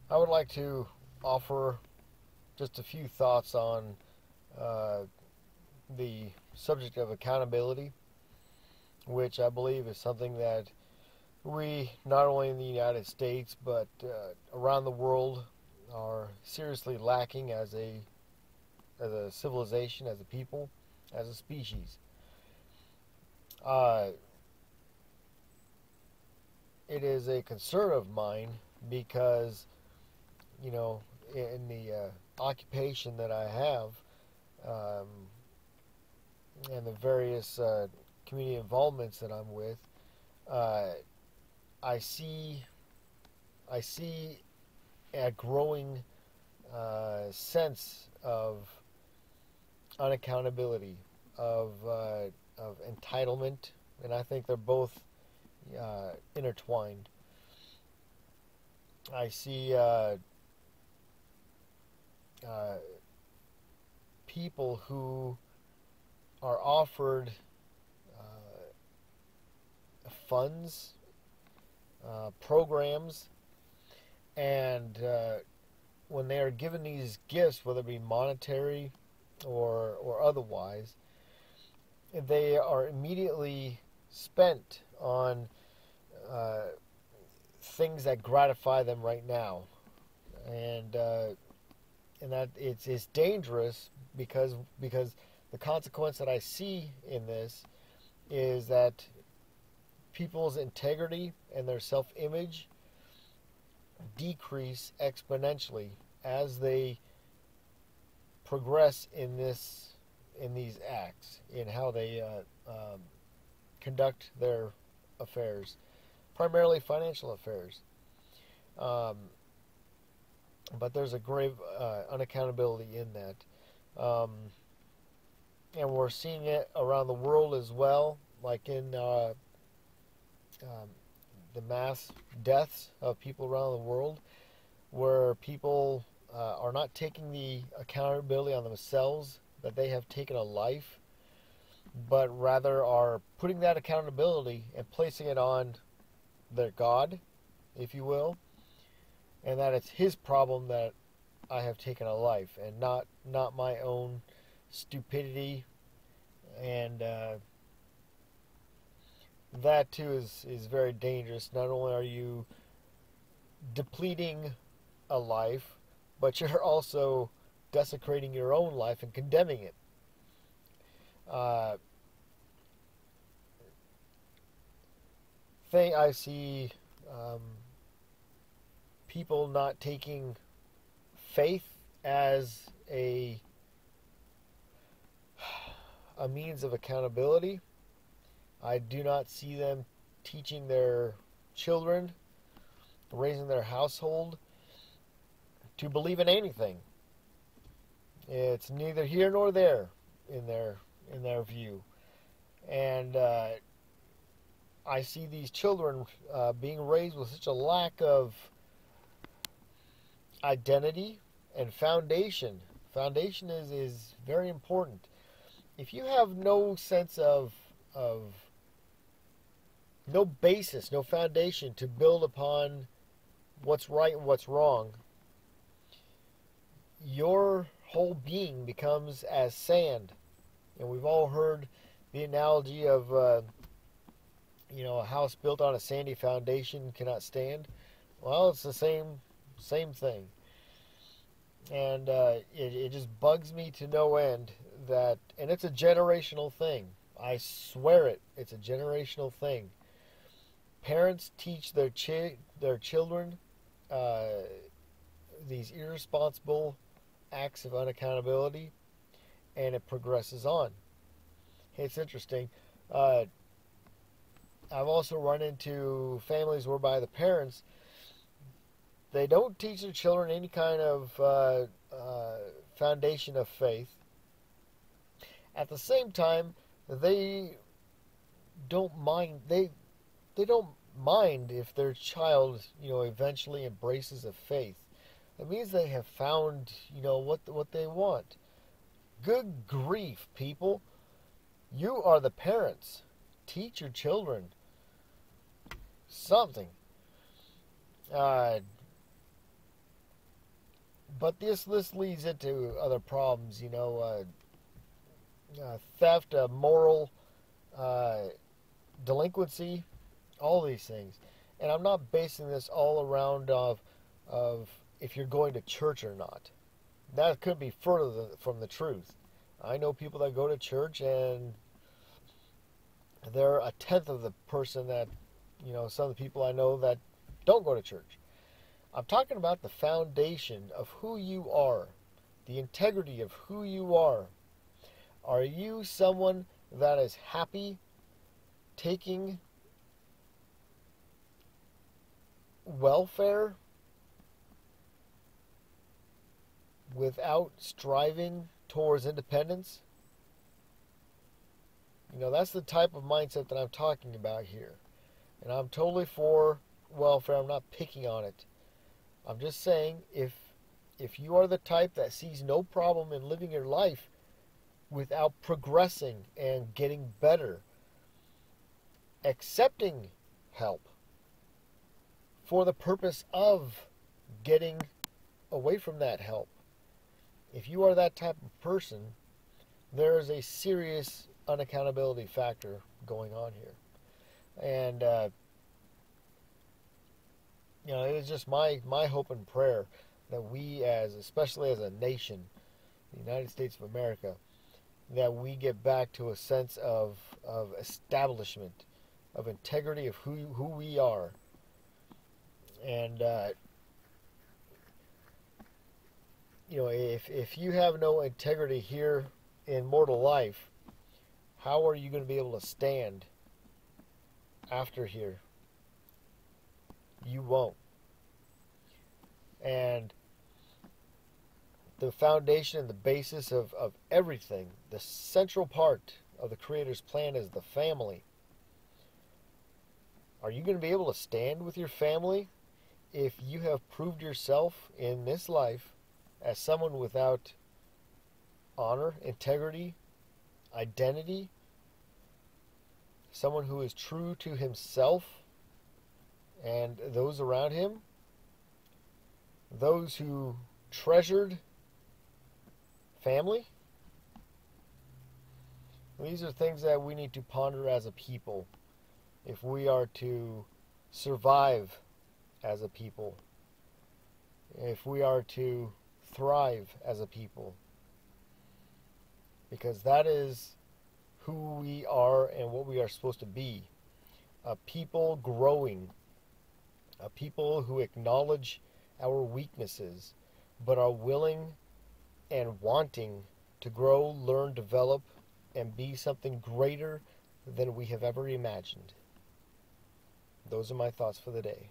I would like to offer just a few thoughts on uh, the subject of accountability, which I believe is something that we, not only in the United States, but around the world, are seriously lacking as a civilization, as a people, as a species. Uh, it is a concern of mine because, you know, in the occupation that I have, um, and the various community involvements that I'm with, uh, I see I see a growing sense of unaccountability, of entitlement, and I think they're both intertwined. I see uh, people who are offered funds, programs, and when they are given these gifts, whether it be monetary or otherwise, they are immediately spent on uh, things that gratify them right now, and that it's dangerous because the consequence that I see in this is that people's integrity and their self image decrease exponentially as they progress in these acts, in how they conduct their affairs, primarily financial affairs. Um, but there's a grave unaccountability in that, and we're seeing it around the world as well, like in um, the mass deaths of people around the world, where people are not taking the accountability on themselves that they have taken a life, but rather are putting that accountability and placing it on their God, if you will, and that it's his problem that I have taken a life, and not my own stupidity. And that too is very dangerous. Not only are you depleting a life, but you're also desecrating your own life and condemning it. Uh, thing I see um, people not taking faith as a means of accountability. I do not see them teaching their children, raising their household to believe in anything. It's neither here nor there in their view, and I see these children being raised with such a lack of identity and foundation. Foundation is very important. If you have no sense of no basis, no foundation to build upon what's right and what's wrong, your whole being becomes as sand. And we've all heard the analogy of a house built on a sandy foundation cannot stand. Well, it's the same thing, and it just bugs me to no end that, and it's a generational thing. I swear it. It's a generational thing. Parents teach their children uh, these irresponsible acts of unaccountability, and it progresses on. It's interesting. Uh, I've also run into families whereby the parents, they don't teach their children any kind of foundation of faith. At the same time, they don't mind they don't mind if their child eventually embraces a faith. It means they have found what they want. Good grief, people! You are the parents. Teach your children something. Uh, But this leads into other problems, theft, moral uh, delinquency, all these things. And I'm not basing this all around of if you're going to church or not. That could be further from the truth. I know people that go to church and they're a tenth of the person that, some of the people I know that don't go to church. I'm talking about the foundation of who you are, the integrity of who you are. Are you someone that is happy taking welfare without striving towards independence? That's the type of mindset that I'm talking about here. And I'm totally for welfare. I'm not picking on it. I'm just saying if you are the type that sees no problem in living your life without progressing and getting better, accepting help for the purpose of getting away from that help. If you are that type of person, there is a serious unaccountability factor going on here. And, it is just my hope and prayer that we, especially as a nation, the United States of America, that we get back to a sense of establishment, of integrity of who we are. And, if you have no integrity here in mortal life, how are you going to be able to stand after here? You won't. And the foundation and the basis of everything, the central part of the Creator's plan is the family. Are you going to be able to stand with your family if you have proved yourself in this life as someone without honor, integrity, identity, someone who is true to himself and those around him, those who treasured family? These are things that we need to ponder as a people if we are to survive as a people, if we are to thrive as a people, because that is who we are and what we are supposed to be. A people growing, a people who acknowledge our weaknesses but are willing and wanting to grow, learn, develop, and be something greater than we have ever imagined. Those are my thoughts for the day.